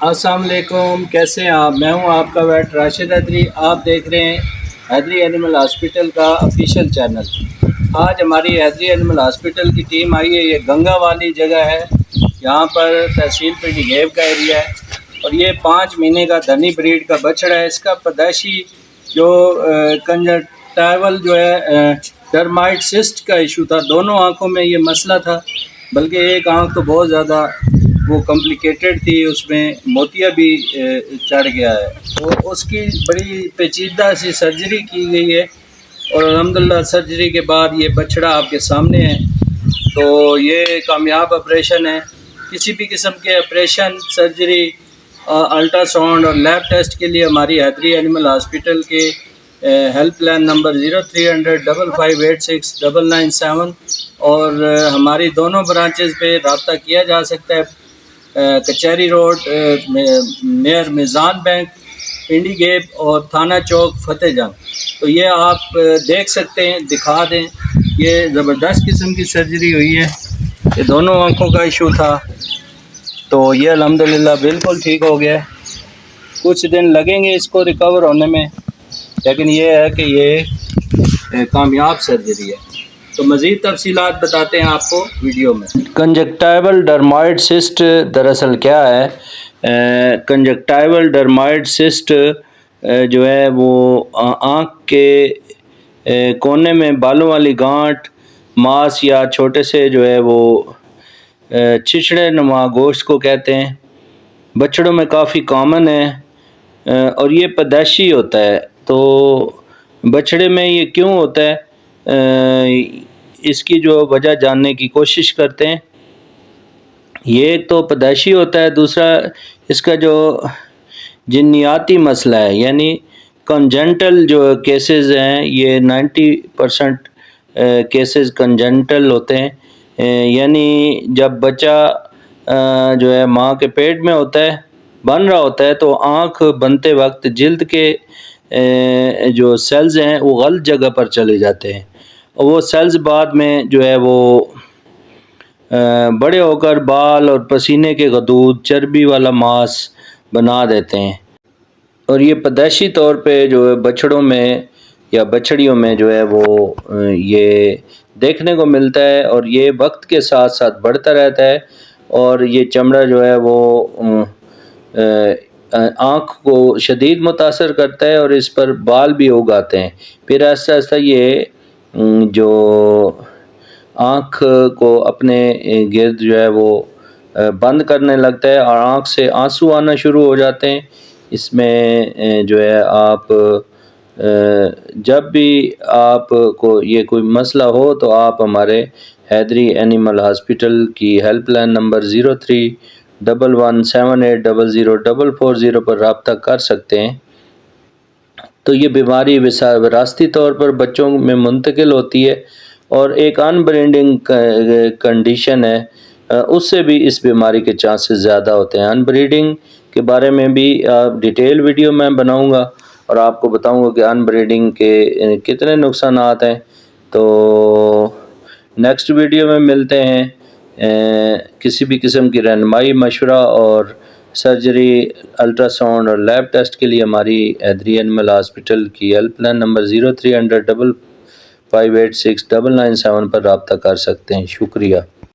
السلام علیکم، کیسے ہیں آپ؟ میں ہوں آپ کا ویٹ راشد حیدری۔ آپ دیکھ رہے ہیں حیدری اینیمل ہاسپٹل کا آفیشیل چینل۔ آج ہماری حیدری اینیمل ہاسپٹل کی ٹیم آئی ہے۔ یہ گنگا والی جگہ ہے، یہاں پر تحصیل پنڈی گیب کا ایریا ہے، اور یہ 5 مہینے کا دھنی بریڈ کا بچڑا ہے۔ اس کا پیدائشی جو کنجکٹائول جو ہے ڈرمائٹ سسٹ کا ایشو تھا، دونوں آنکھوں میں یہ مسئلہ تھا، بلکہ ایک آنکھ تو بہت زیادہ وہ کمپلیکیٹڈ تھی، اس میں موتیا بھی چڑھ گیا ہے، تو اس کی بڑی پیچیدہ سی سرجری کی گئی ہے، اور الحمدللہ سرجری کے بعد یہ بچڑا آپ کے سامنے ہے۔ تو یہ کامیاب آپریشن ہے۔ کسی بھی قسم کے آپریشن، سرجری، الٹرا ساؤنڈ اور لیب ٹیسٹ کے لیے ہماری حیدری اینیمل ہاسپٹل کے ہیلپ لائن نمبر 0300 5586 997 اور ہماری دونوں برانچز پہ رابطہ کیا جا سکتا ہے۔ کچہری روڈ نیر میزان بینک، پنڈی گیب، اور تھانہ چوک فتح جنگ۔ تو یہ آپ دیکھ سکتے ہیں، دکھا دیں، یہ زبردست قسم کی سرجری ہوئی ہے۔ یہ دونوں آنکھوں کا ایشو تھا، تو یہ الحمدللہ بالکل ٹھیک ہو گیا ہے۔ کچھ دن لگیں گے اس کو ریکور ہونے میں، لیکن یہ ہے کہ یہ کامیاب سرجری ہے۔ تو مزید تفصیلات بتاتے ہیں آپ کو ویڈیو میں۔ کنجکٹائول ڈرمائٹ سسٹ دراصل کیا ہے؟ کنجکٹائول ڈرمائٹ سسٹ جو ہے وہ آنکھ کے کونے میں بالوں والی گانٹ، ماس یا چھوٹے سے جو ہے وہ چھچڑے نما گوشت کو کہتے ہیں۔ بچڑوں میں کافی کامن ہے، اور یہ پیدائشی ہوتا ہے۔ تو بچڑے میں یہ کیوں ہوتا ہے، اس کی جو وجہ جاننے کی کوشش کرتے ہیں۔ یہ ایک تو پیدائشی ہوتا ہے، دوسرا اس کا جو جنیاتی مسئلہ ہے، یعنی کنجنٹل جو کیسز ہیں، یہ 90% کیسز کنجنٹل ہوتے ہیں، یعنی جب بچہ جو ہے ماں کے پیٹ میں ہوتا ہے، بن رہا ہوتا ہے، تو آنکھ بنتے وقت جلد کے جو سیلز ہیں وہ غلط جگہ پر چلے جاتے ہیں، اور وہ سیلز بعد میں جو ہے وہ بڑے ہو کر بال اور پسینے کے غدود، چربی والا ماس بنا دیتے ہیں، اور یہ پیدائشی طور پہ جو ہے بچڑوں میں یا بچڑیوں میں جو ہے وہ یہ دیکھنے کو ملتا ہے، اور یہ وقت کے ساتھ ساتھ بڑھتا رہتا ہے، اور یہ چمڑا جو ہے وہ آنکھ کو شدید متاثر کرتا ہے، اور اس پر بال بھی اگ آتے ہیں۔ پھر آہستہ آہستہ یہ جو آنکھ کو اپنے گرد جو ہے وہ بند کرنے لگتا ہے، اور آنکھ سے آنسو آنا شروع ہو جاتے ہیں۔ اس میں جو ہے آپ جب بھی آپ کو یہ کوئی مسئلہ ہو تو آپ ہمارے حیدری اینیمل ہاسپٹل کی ہیلپ لائن نمبر 0311780040 پر رابطہ کر سکتے ہیں۔ تو یہ بیماری وراثتی طور پر بچوں میں منتقل ہوتی ہے، اور ایک ان بریڈنگ کنڈیشن ہے، اس سے بھی اس بیماری کے چانسز زیادہ ہوتے ہیں۔ ان بریڈنگ کے بارے میں بھی ڈیٹیل ویڈیو میں بناؤں گا، اور آپ کو بتاؤں گا کہ ان بریڈنگ کے کتنے نقصانات ہیں۔ تو نیکسٹ ویڈیو میں ملتے ہیں۔ کسی بھی قسم کی رہنمائی، مشورہ اور سرجری، الٹرا ساؤنڈ اور لیب ٹیسٹ کے لیے ہماری حیدری اینیمل ہاسپٹل کی ہیلپ لائن نمبر 0300 5586 997 پر رابطہ کر سکتے ہیں۔ شکریہ۔